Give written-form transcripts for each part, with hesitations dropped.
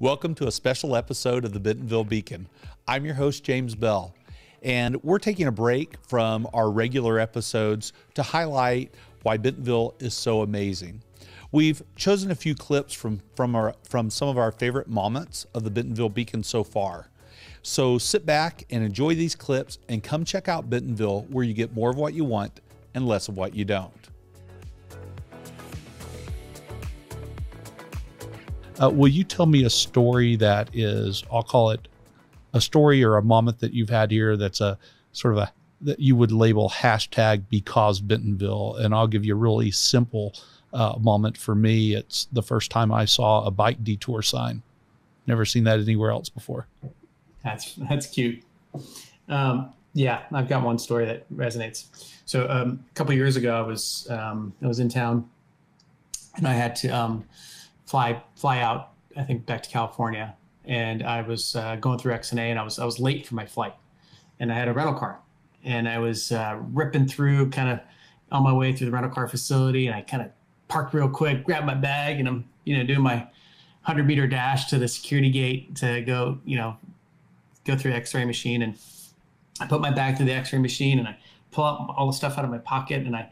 Welcome to a special episode of the Bentonville Beacon. I'm your host, James Bell, and we're taking a break from our regular episodes to highlight why Bentonville is so amazing. We've chosen a few clips from some of our favorite moments of the Bentonville Beacon so far. So sit back and enjoy these clips and come check out Bentonville, where you get more of what you want and less of what you don't. Will you tell me a story that is, I'll call it a story or a moment that you've had here that's a sort of that you would label hashtag because Bentonville? And I'll give you a really simple moment for me. It's the first time I saw a bike detour sign. Never seen that anywhere else before. That's cute. Yeah, I've got one story that resonates. So a couple of years ago, I was in town, and I had to fly out, I think, back to California, and I was going through XNA, and I was late for my flight, and I had a rental car, and I was ripping through, kind of on my way through the rental car facility, and I kind of parked real quick, grabbed my bag, and I'm doing my 100-meter dash to the security gate to go through the X-ray machine, and I put my bag through the X-ray machine, and I pull out all the stuff out of my pocket, and I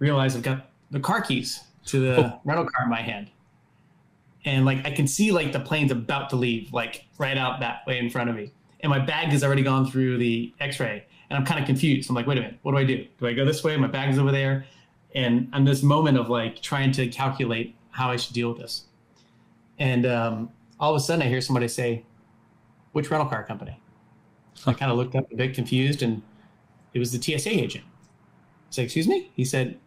realize I've got the car keys to the rental car in my hand. And like, I can see like the plane's about to leave, like right out that way in front of me. And my bag has already gone through the X-ray, and I'm kind of confused. I'm like, wait a minute, what do I do? Do I go this way? My bag's over there. And I'm this moment of like trying to calculate how I should deal with this. And all of a sudden I hear somebody say, which rental car company? So I kind of looked up a bit confused, and it was the TSA agent. I said, excuse me? He said,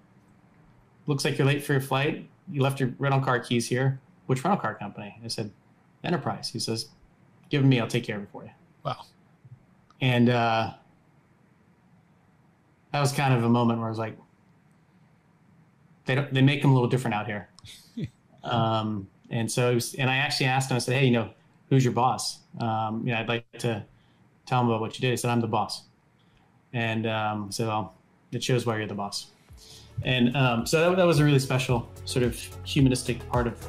looks like you're late for your flight. You left your rental car keys here. Which rental car company? I said, Enterprise. He says, give them me, I'll take care of it for you. Wow. And that was kind of a moment where I was like, they make them a little different out here. And so and I actually asked him, I said, hey, who's your boss? I'd like to tell him about what you did. He said, I'm the boss. And I said, well, it shows why you're the boss. And so that was a really special sort of humanistic part of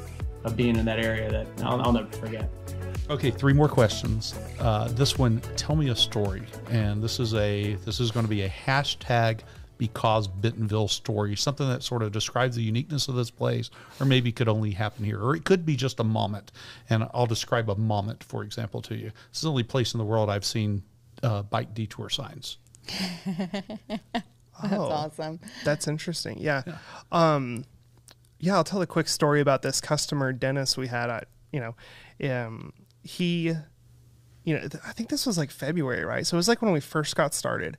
being in that area that I'll never forget. Okay, 3 more questions. This one, tell me a story. And this is going to be a hashtag because Bentonville story, something that sort of describes the uniqueness of this place, or maybe could only happen here, or it could be just a moment. And I'll describe a moment, for example, to you. This is the only place in the world I've seen bike detour signs. That's awesome. That's interesting. Yeah. Yeah, I'll tell a quick story about this customer, Dennis, we had. He, I think this was like February, right? So it was like when we first got started.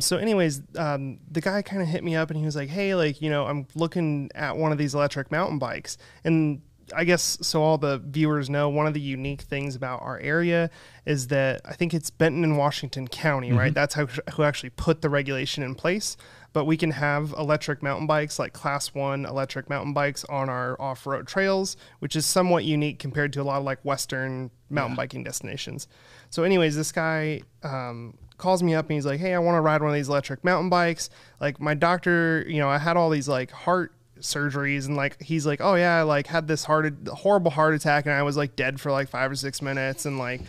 So anyways, the guy kind of hit me up, and he was like, hey, I'm looking at one of these electric mountain bikes. And I guess, so all the viewers know, one of the unique things about our area is that I think it's Benton and Washington County, right? That's who actually put the regulation in place. But we can have electric mountain bikes, like Class 1 electric mountain bikes, on our off-road trails, which is somewhat unique compared to a lot of like Western mountain biking destinations. So anyways, this guy calls me up, and he's like, hey, I want to ride one of these electric mountain bikes. Like, my doctor, I had all these like heart surgeries, and like, he's like, oh yeah, I like had this horrible heart attack, and I was like dead for like 5 or 6 minutes, and like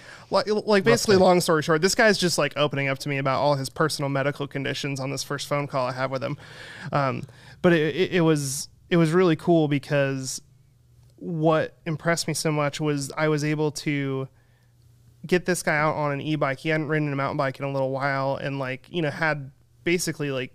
basically, long story short, this guy's just like opening up to me about all his personal medical conditions on this first phone call I have with him. But it was really cool, because what impressed me so much was I was able to get this guy out on an e-bike. He hadn't ridden a mountain bike in a little while, and like, had basically like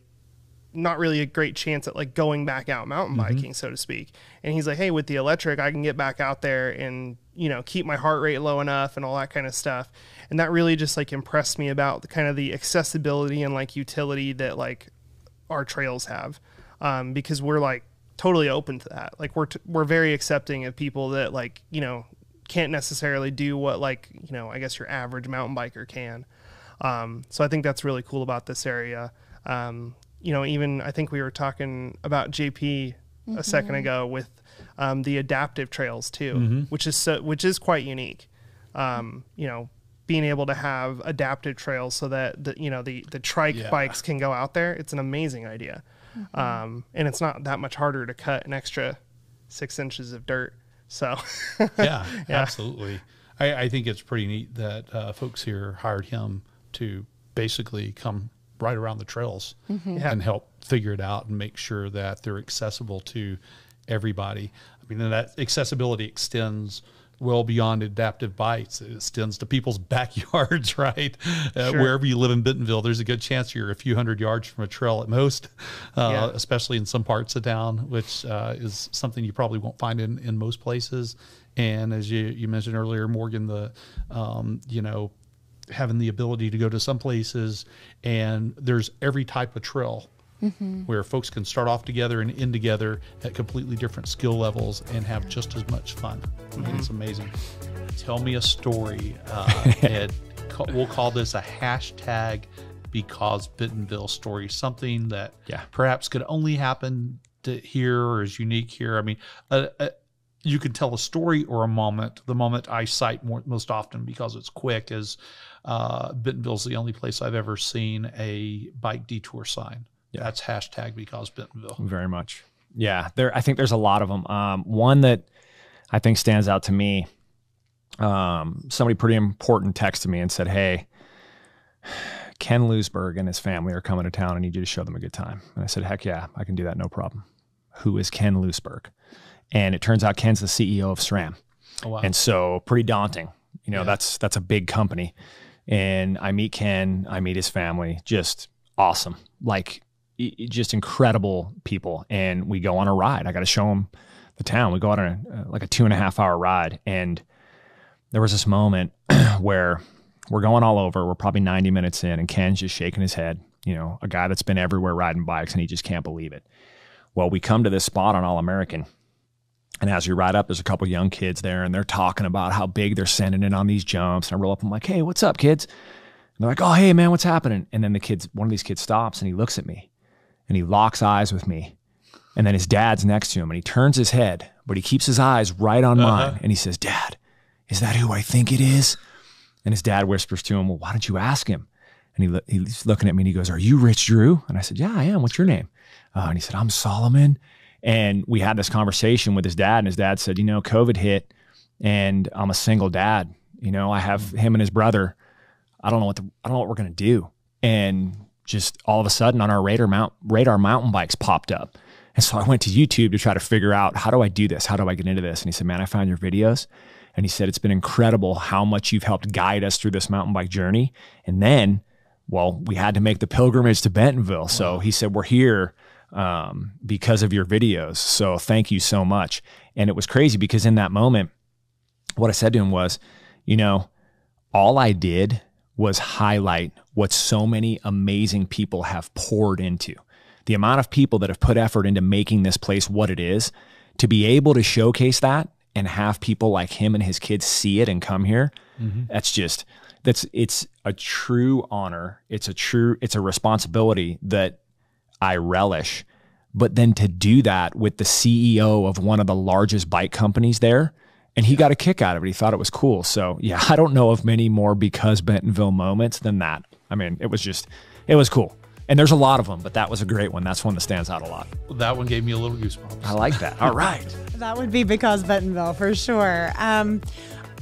not really a great chance at like going back out mountain biking, so to speak. And he's like, hey, with the electric, I can get back out there and, keep my heart rate low enough and all that kind of stuff. And that really just like impressed me about the kind of the accessibility and like utility that like our trails have. Because we're like totally open to that. Like we're very accepting of people that like, can't necessarily do what like, I guess your average mountain biker can. So I think that's really cool about this area. Even I think we were talking about JP a second ago with the adaptive trails too, which is quite unique. Being able to have adaptive trails so that the trike bikes can go out there, it's an amazing idea. And it's not that much harder to cut an extra 6 inches of dirt. So Yeah, absolutely. I think it's pretty neat that folks here hired him to basically come right around the trails and help figure it out and make sure that they're accessible to everybody. I mean, and that accessibility extends well beyond adaptive bikes. It extends to people's backyards, right? Wherever you live in Bentonville, there's a good chance you're a few hundred yards from a trail at most, especially in some parts of town, which is something you probably won't find in most places. And as you mentioned earlier, Morgan, the having the ability to go to some places and there's every type of trail where folks can start off together and end together at completely different skill levels and have just as much fun. I mean, it's amazing. Tell me a story. We'll call this a hashtag because Bentonville story, something that perhaps could only happen here or is unique here. I mean, you can tell a story or a moment. The moment I cite most often because it's quick is Bentonville's the only place I've ever seen a bike detour sign. Yeah. That's hashtag because Bentonville. Very much. Yeah. I think there's a lot of them. One that I think stands out to me, somebody pretty important texted me and said, hey, Ken Lewisberg and his family are coming to town. I need you to show them a good time. And I said, heck yeah, I can do that. No problem. Who is Ken Lewisberg? And it turns out Ken's the CEO of SRAM. Oh, wow. And so pretty daunting. You know, that's a big company. And I meet Ken, I meet his family, just awesome. Like just incredible people. And we go on a ride. I got to show him the town. We go on a 2.5 hour ride. And there was this moment where we're going all over. We're probably 90 minutes in and Ken's just shaking his head, you know, a guy that's been everywhere riding bikes and he just can't believe it. Well, we come to this spot on All American. And as we ride up, there's a couple young kids there and they're talking about how big they're sending it on these jumps. And I roll up, I'm like, hey, what's up, kids? And they're like, oh, hey, man, what's happening? And then one of these kids stops and he looks at me and he locks eyes with me. And then his dad's next to him and he turns his head, but he keeps his eyes right on mine. And he says, Dad, is that who I think it is? And his dad whispers to him, well, why don't you ask him? And he's looking at me and he goes, are you Rich Drew? And I said, yeah, I am. What's your name? And he said, I'm Solomon. And we had this conversation with his dad, and his dad said, you know, COVID hit and I'm a single dad. You know, I have him and his brother. I don't know what we're going to do. And just all of a sudden on our radar mountain bikes popped up. And so I went to YouTube to try to figure out, how do I do this? How do I get into this? And he said, man, I found your videos. And he said, it's been incredible how much you've helped guide us through this mountain bike journey. And then, well, we had to make the pilgrimage to Bentonville. Wow. So he said, we're here because of your videos. So thank you so much. And it was crazy because in that moment, what I said to him was, you know, all I did was highlight what so many amazing people have poured into. The amount of people that have put effort into making this place what it is, to be able to showcase that and have people like him and his kids see it and come here. It's a true honor. It's a responsibility that I relish. But then to do that with the CEO of one of the largest bike companies there, and he got a kick out of it. He thought it was cool. So yeah, I don't know of many more because Bentonville moments than that. I mean, it was cool. And there's a lot of them, but that was a great one. That's one that stands out a lot. That one gave me a little goosebumps. I like that. All right. That would be because Bentonville for sure.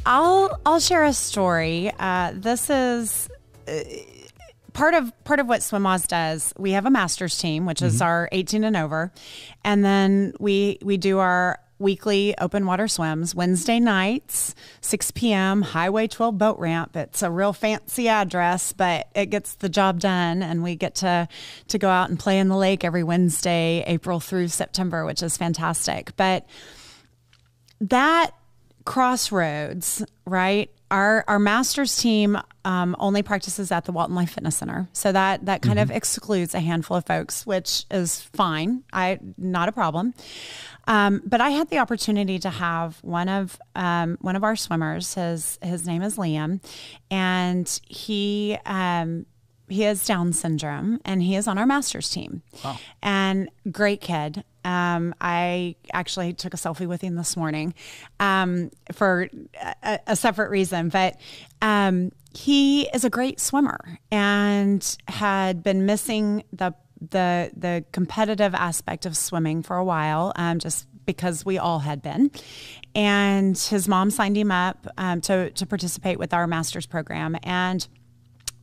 I'll share a story. This is part of what Swim Oz does. We have a masters team, which is our 18 and over, and then we do our weekly open water swims Wednesday nights, 6 p.m. Highway 12 boat ramp. It's a real fancy address, but it gets the job done, and we get to go out and play in the lake every Wednesday, April through September, which is fantastic. But that crossroads, right? Our masters team only practices at the Walton Life Fitness Center. So that kind of excludes a handful of folks, which is fine. Not a problem. But I had the opportunity to have one of our swimmers. His name is Liam, and he has Down syndrome, and he is on our masters team. Wow. And great kid. I actually took a selfie with him this morning for a separate reason, but he is a great swimmer and had been missing the competitive aspect of swimming for a while, just because we all had been. And his mom signed him up to participate with our master's program. And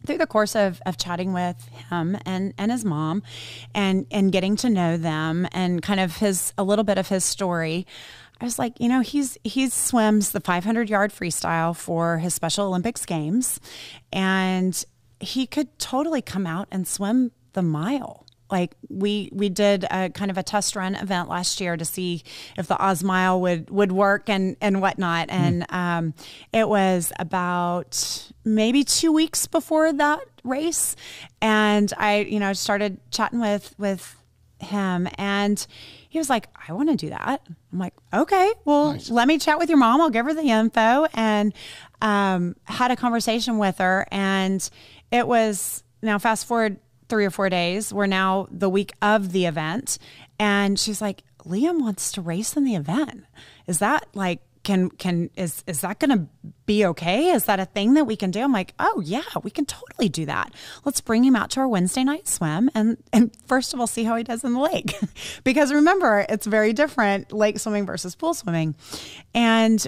through the course of chatting with him and his mom and getting to know them and kind of a little bit of his story, I was like, he swims the 500-yard freestyle for his Special Olympics games, and he could totally come out and swim the mile. Like we did a kind of a test run event last year to see if the Oz Mile would work and whatnot. And it was about maybe 2 weeks before that race. And I, started chatting with him, and he was like, I want to do that. I'm like, okay, well, nice. Let me chat with your mom. I'll give her the info, and had a conversation with her. And it was, now fast forward 3 or 4 days, we're now the week of the event. And she's like, Liam wants to race in the event. Is that like, is that going to be okay? Is that a thing that we can do? I'm like, oh yeah, we can totally do that. Let's bring him out to our Wednesday night swim and first of all, see how he does in the lake. Because remember, it's very different lake swimming versus pool swimming. And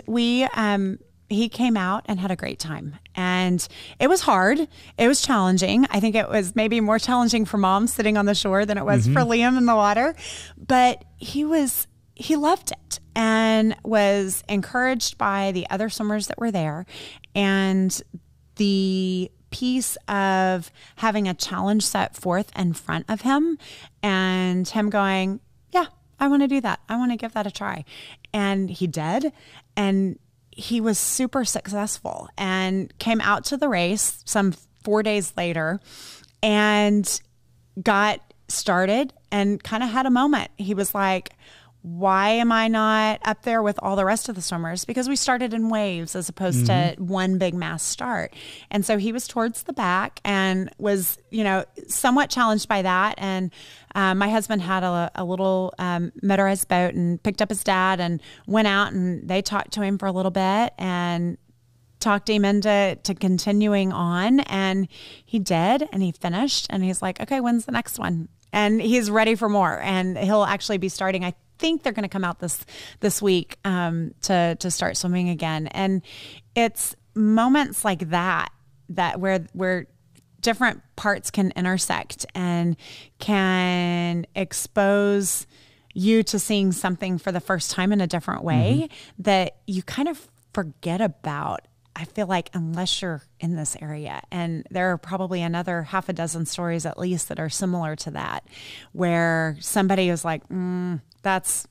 he came out and had a great time. And it was hard. It was challenging. I think it was maybe more challenging for mom sitting on the shore than it was for Liam in the water. But he loved it and was encouraged by the other swimmers that were there. And the piece of having a challenge set forth in front of him and him going, yeah, I want to do that. I want to give that a try. And he did. And he was super successful and came out to the race some 4 days later and got started and kind of had a moment. He was like, why am I not up there with all the rest of the swimmers? Because we started in waves as opposed to one big mass start. And so he was towards the back and was, somewhat challenged by that. And my husband had a little motorized boat and picked up his dad and went out, and they talked to him for a little bit and talked him into continuing on. And he did, and he finished, and he's like, okay, when's the next one? And he's ready for more. And he'll actually be starting, I think they're going to come out this week to start swimming again. And it's moments like that where different parts can intersect and can expose you to seeing something for the first time in a different way that you kind of forget about, I feel like, unless you're in this area. And there are probably another half a dozen stories at least that are similar to that, where somebody is like, that's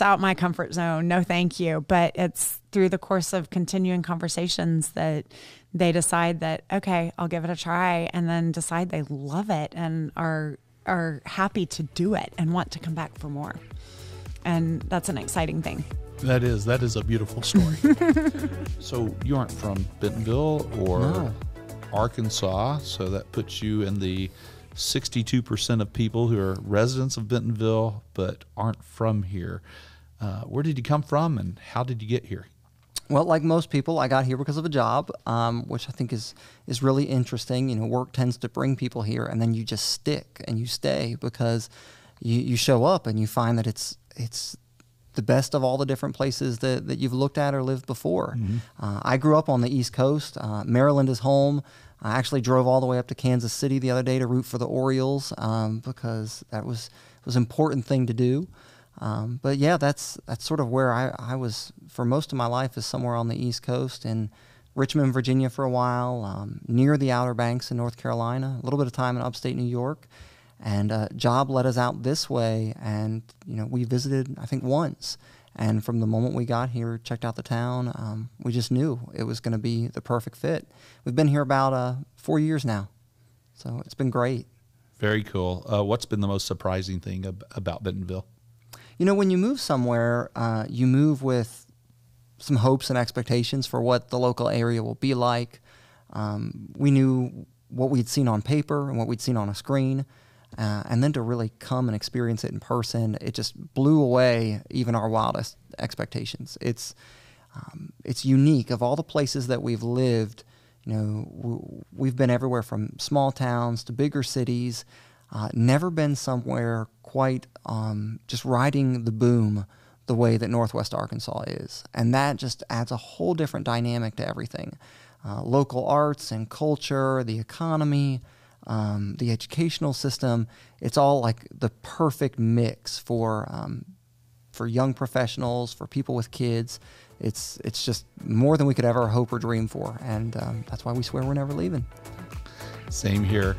out my comfort zone. No, thank you. But it's through the course of continuing conversations that they decide that, okay, I'll give it a try, and then decide they love it and are happy to do it and want to come back for more. And that's an exciting thing. That is a beautiful story. So you aren't from Bentonville or Arkansas, so that puts you in the 62% of people who are residents of Bentonville but aren't from here. Where did you come from, and how did you get here? Well, like most people, I got here because of a job, which I think is really interesting. Work tends to bring people here, and then you just stick and you stay because you show up and you find that it's the best of all the different places that you've looked at or lived before. I grew up on the East Coast. Maryland is home. I actually drove all the way up to Kansas City the other day to root for the Orioles because that was an important thing to do. But yeah, that's sort of where I was for most of my life, is somewhere on the East Coast, in Richmond, Virginia for a while, near the Outer Banks in North Carolina, a little bit of time in upstate New York. And a job led us out this way, and we visited, I think, once. And from the moment we got here, checked out the town, we just knew it was going to be the perfect fit. We've been here about 4 years now, so it's been great. Very cool. What's been the most surprising thing about Bentonville? When you move somewhere, you move with some hopes and expectations for what the local area will be like. We knew what we'd seen on paper and what we'd seen on a screen. And then to really come and experience it in person, it just blew away even our wildest expectations. It's unique. Of all the places that we've lived, we've been everywhere from small towns to bigger cities. Never been somewhere quite just riding the boom the way that Northwest Arkansas is. And that just adds a whole different dynamic to everything. Local arts and culture, the economy, the educational system, it's all like the perfect mix for young professionals, for people with kids. It's just more than we could ever hope or dream for. And that's why we swear we're never leaving. Same here.